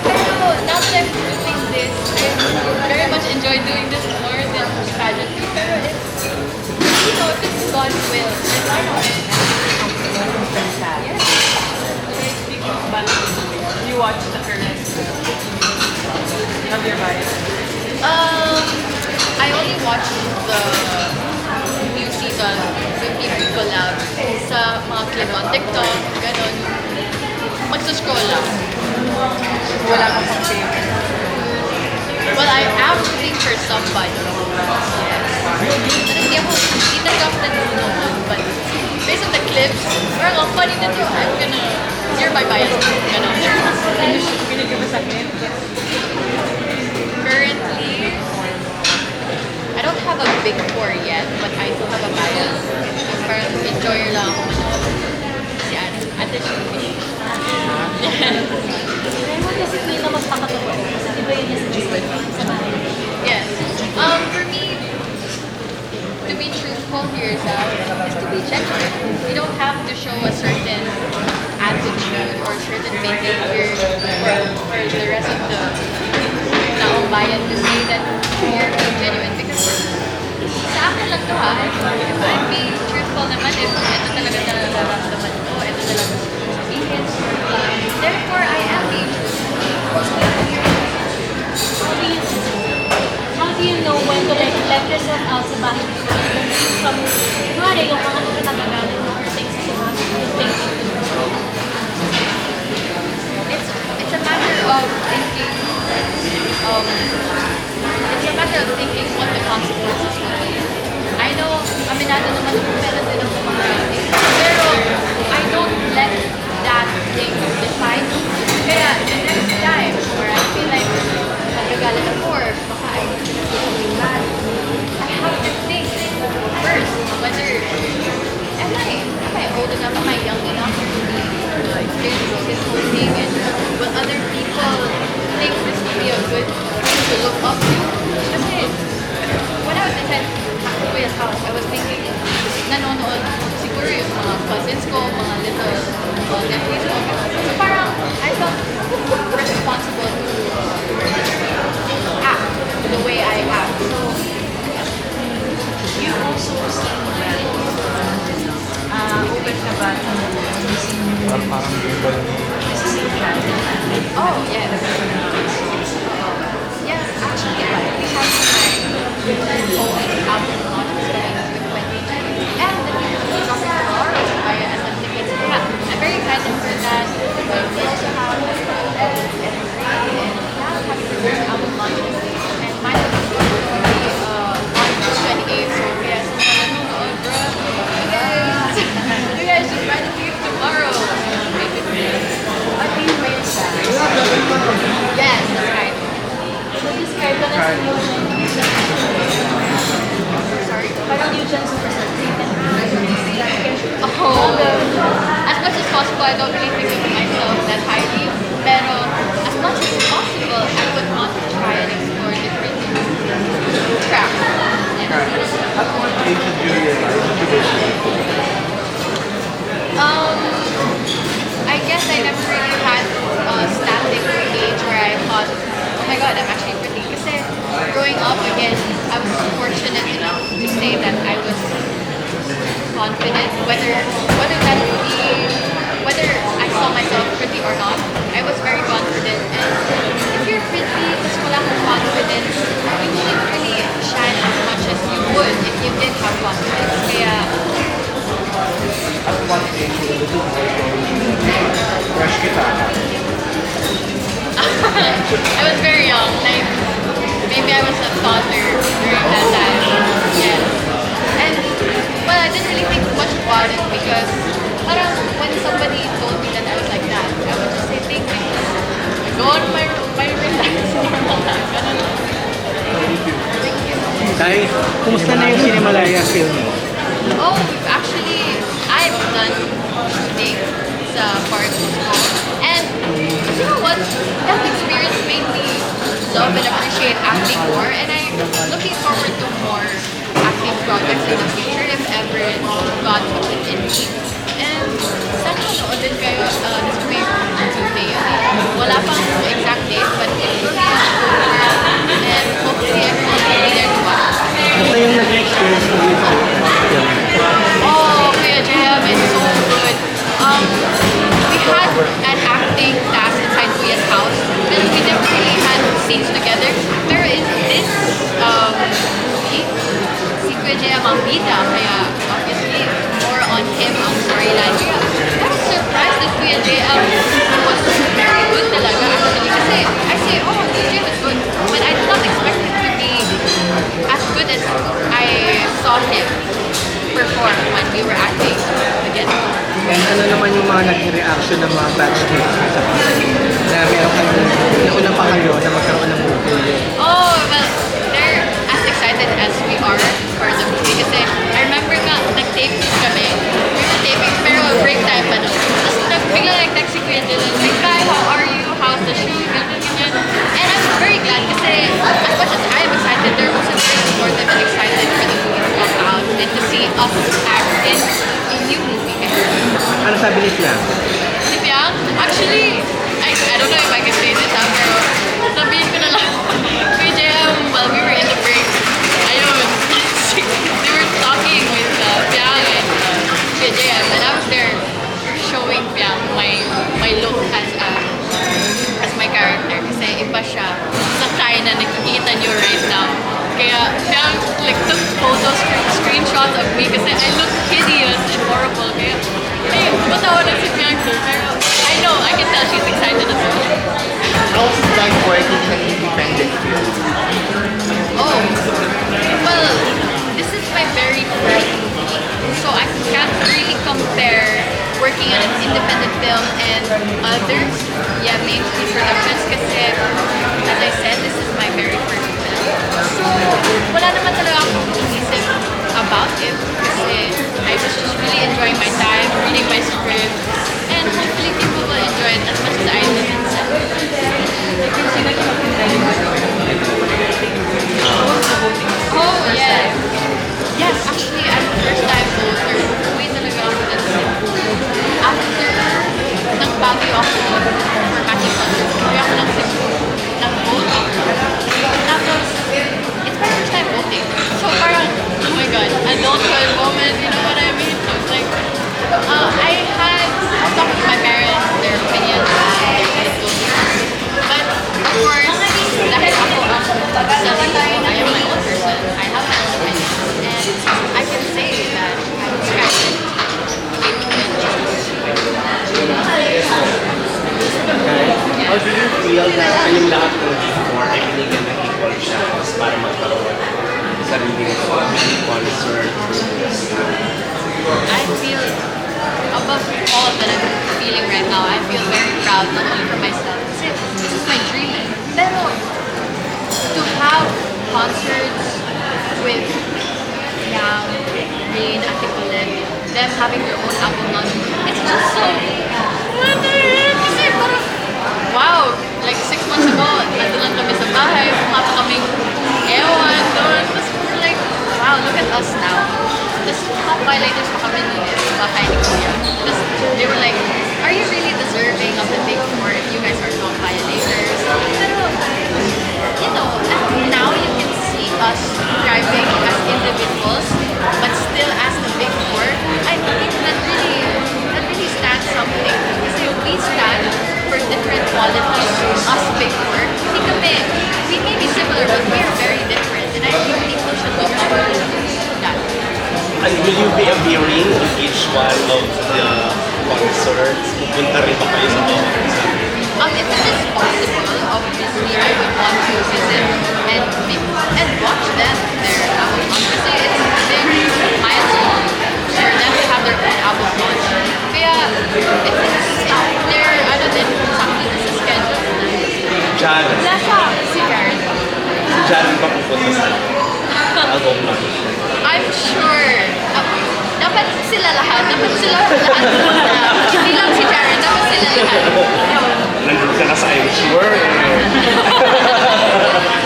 Pero now that I'm doing this, I very much enjoy doing this more than pageantry. Pero it's, if it's God's will, then why not? Yes. But you watch the current of your bias. I only watched the new season with people collab sa mga clip on TikTok, ganon. Magsa-scroll lang. Wala kang pang favorite. Well, I am looking for somebody. Yes. Hindi talaga ako nanonood, but based on the clips, parang ang funny na to, I'm gonna, you're my bias. Ganon. Can you give us a hint? Very with yes. For me, to be truthful to yourself is to be genuine. You don't have to show a certain attitude or certain behavior for the rest of the taong bayan to say that you're being genuine. Because sa akin lang to ha, if I'm being truthful naman, if ito talaga nararamdaman ko, ito talaga gusto ko sabihin, therefore I am being truthful. How do you know when to like let yourself out sa bahay from, kunwari, yung mga nakatagalan mo or things sa mga thinking? It's a matter of thinking. It's a matter of thinking what the consequences will be. I know, aminado naman ako meron din ako mga things. Pero I don't let that thing define me. Kaya the next time where I feel like magagalit ako or baka I need to do something bad, I have to think first whether am I old enough, am I young enough to be experience this whole thing, and will other people think this will be a good thing to look up to? Kasi when I was inside Kuya's house, I was thinking, nanonood siguro yung mga cousins ko, mga little nephews ko. So parang I felt responsible to act the way I act. So You also seem that open ka ba to missing oh yes. Yes, actually we have my own album launch with 20. And the tickets will drop tomorrow via SM Tickets. Yeah, I'm very excited for that. We also have and having the first album launch and mine is going to be on March 28th. So yes, nanonood, bro. You guys should buy the tickets tomorrow. What do you wear sa? Yes, that's right. So describe ka na sa emotion. Sorry. Parang you dyan super sensitive. Oh, as much as possible, I don't really think of myself that highly. Pero as much as possible, I would want to try and explore different tracks. At what age did you realize that you were I guess I never really had a static age where I thought, oh my god, I'm actually pretty. Kasi growing up, again, I was fortunate enough to say that I was confident, whether that would be, whether I saw myself pretty or not, I was very confident. And if you're pretty, mas wala kang confidence, you wouldn't really shine as much as you would if you did have confidence. Kaya, at what age were the two fresh kita? I was very young, like maybe I was a toddler during that time. Yes. And well, I didn't really think much about it because parang when somebody told me that I was like that, I would just say thank you. I go on my relaxed normal life. Ganun lang. Thank you. Tay, kumusta na yung Cinemalaya film mo? Oh, I've done today sa part ko. And you know what? That experience made me love and appreciate acting more. And I'm looking forward to more acting projects in the future if ever God puts it in me. And sana manoodin kayo this May Tuesday. Wala pang exact date, but it will be on October. And hopefully everyone will be there to watch. Basta yung nag-experience mo dito. Oh, Kuya JM is so good. We had an acting class inside Kuya's house, and we never really had scenes together. Pero in this movie, si Kuya JM ang bida, kaya obviously more on him ang storyline. Kaya I was surprised that Kuya JM was very good talaga actually. Kasi I say, oh, DJ was good. But I did not expect him to be as good as I saw him perform when we were acting together. And ano naman yung mga naging reaction ng mga batchmates mo sa na meron kayo, nauna pa kayo na magkaroon ng movie? Oh, well, they're as excited as we are for the movie. Kasi I remember nga, nag-tape kami. We were taping, pero break time pa no. Tapos biglang nag-text si Kuya Dylan, like, Kai, how are you? How's the shoot? Ganyan, ganyan. And I'm very glad kasi Mabilis lang. Si Piang, actually, I don't know if I can say this pero sabihin ko na lang kay JM while we were in the break. Ayun, they were talking with Piang and kay JM and I was there showing Piang my look as my character kasi iba siya sa China nakikita niyo right now. Kaya Piang like took photos, screenshots of me kasi I look hideous and horrible. Kaya ayun, matawa na si Piang doon. Pero I know, I can tell she's excited as well. How's it like working in an independent film? Oh, well, this is my very first movie. So I can't really compare working on an independent film and others, mainstream productions kasi, as I said, this is my very first film. So, wala naman talaga akong inisip about it kasi I was just really enjoying my time, reading my script, and hopefully people will enjoy it as much as I did inside. Oh, yes. Yes, actually, I'm a first-time voter. Umuwi talaga ako ng Cebu. After nagbago ako for matching concert, umuwi ako ng Cebu. Nag-vote. Tapos, it's my first time voting. So parang, oh my God, adulthood moment, you know what I mean? So it's like, I was talking to my parents, their opinions, their political views. But, of course, dahil ako ang sarili ko, I am my own person. I have my own opinions. And I can say that I'm excited. How do you feel na kayong lahat ng before ay binigyan ng equal chance para magkaroon ng sariling concert? I feel above all that I'm feeling right now, I feel very proud not only for myself, kasi this is my dream. Pero to have concerts with Yang, Rain, Ate Colette, them having their own album launch, it's just so, what the heck? Kasi parang, wow, like 6 months ago, nandun lang kami sa bahay, pumapa kaming ewan doon, tapos we're like, wow, look at us now. Tapos top violators pa kami nun sa bahay ni Kuya. Tapos they were like, are you really deserving of the Big Four if you guys are top violators? Pero, you know, and now you can see us thriving as individuals, but still as the Big Four. I think that really stands something. Kasi we stand for different qualities. Us Big Four, hindi kami, we may be similar, but we are very different. And I think people should look up to that. And will you be appearing in each one of the concerts? Pupunta rin ba kayo sa bawat isa? If it is possible, obviously I would want to visit and watch them their album launch. Kasi it's a big milestone for them to have their own album launch. Kaya if they're, ano din, sakto sa schedule na. Jan. Si Karen. Si Jan ba pupunta sa album launch? I'm sure. Dapat sila lahat. Hindi lang si Karen. Dapat sila lahat. Nandun ka na sa I'm sure.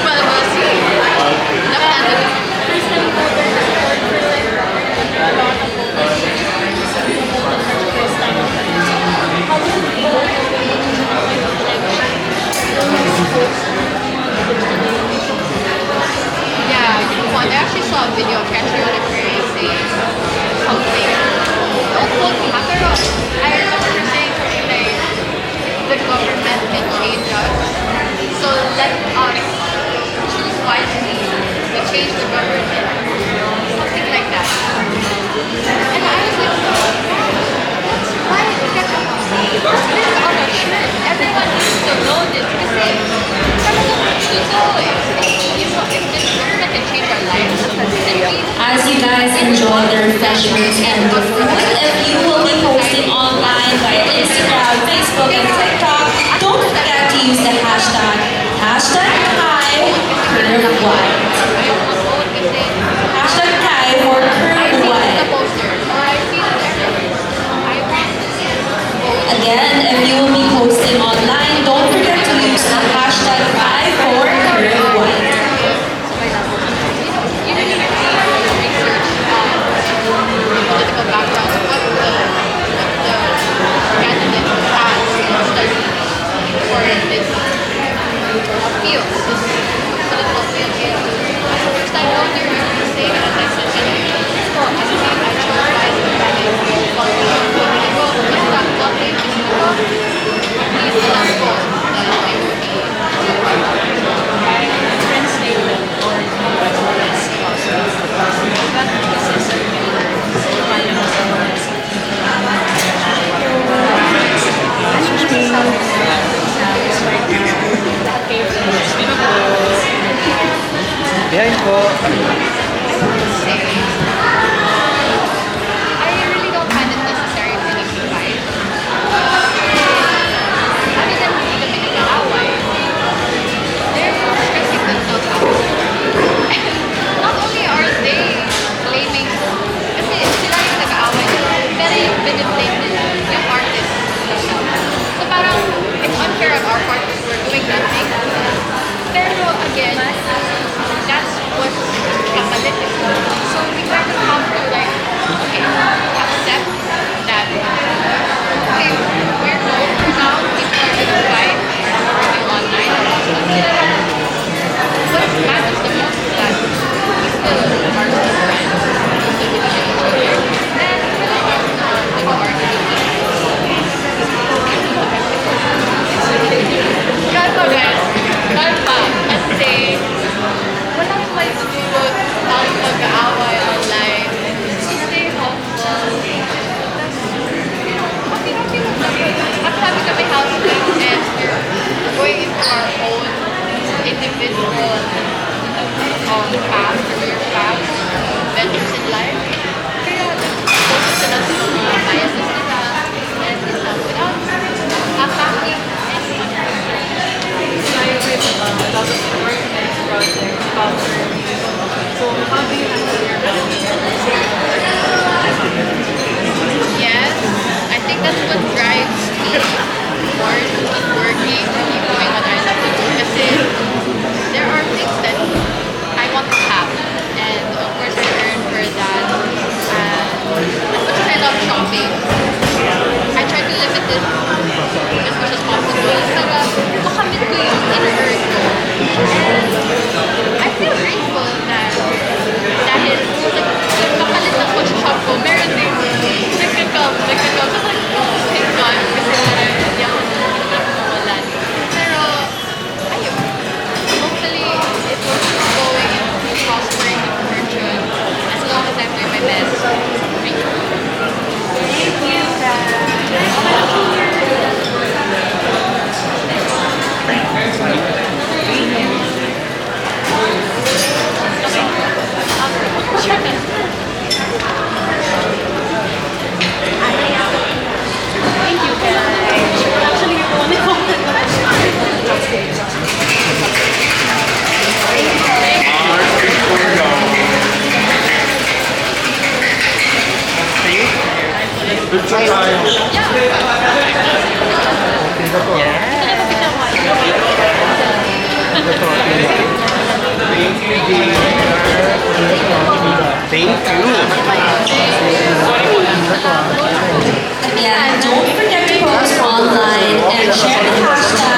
Well, we'll see. Dapat nandun. Yeah, I actually saw a video of Catriona Gray saying something. Don't quote me, pero I remember her saying something like, the government can change us, so let us choose wisely to change the government. Something like that. And I was like, that's why we get to see this on our shirt. Everyone needs to know this kasi if this government can change our lives, As you guys enjoy the refreshments and the food, if you will be posting online via Instagram, Facebook, and TikTok, don't forget to use the hashtag #KaiCurveWide. Hashtag Kai for CurveWide. Again, if you will be posting online, don't forget to use the hashtag Kai for CurveWide. You didn't even research political background of what the Morning po. I really don't find it necessary for them to fight. Other than hindi kami nag-aaway, they're stressing themselves out. Not only are they blaming, kasi sila yung nag-aaway, pero yung biniblame nila yung artist. So parang, it's unfair of our part because we're doing nothing. Pero again, that's what's kapalit. So we kind of have to like, okay, accept that, okay, we're known for now, people are gonna fight, are working online. What matters the most is that we still are still friends, we still believe in each other, and we love our Kalma guys, kalma. Kasi walang may susunod ang pag-aaway online. Stay humble. Okay lang naman. At sabi kami housemates and we're going into our own individual path, career path, ventures in life. Kaya focus sila sa mga biases nila and without attacking anyone. Tayo with a lot of organized projects, concerts. So, how do you handle your Yes, I think that's what drives me more to keep working, to keep doing what I love to do. Kasi there are things that I want to have, and of course I earn for that. And as much as I love shopping, I try to limit it as much as possible. Para makamit ko yung in-earn ko. And I feel grateful that dahil yung kapalit ng pag-shop ko, meron din nagkakam. So like, thank God, kasi parang hindi ako mawalan. Pero, ayun. Hopefully, it will keep going and prospering in fortune as long as I'm doing my best. Thank you. Thank you, Again, don't forget to post online and share the hashtag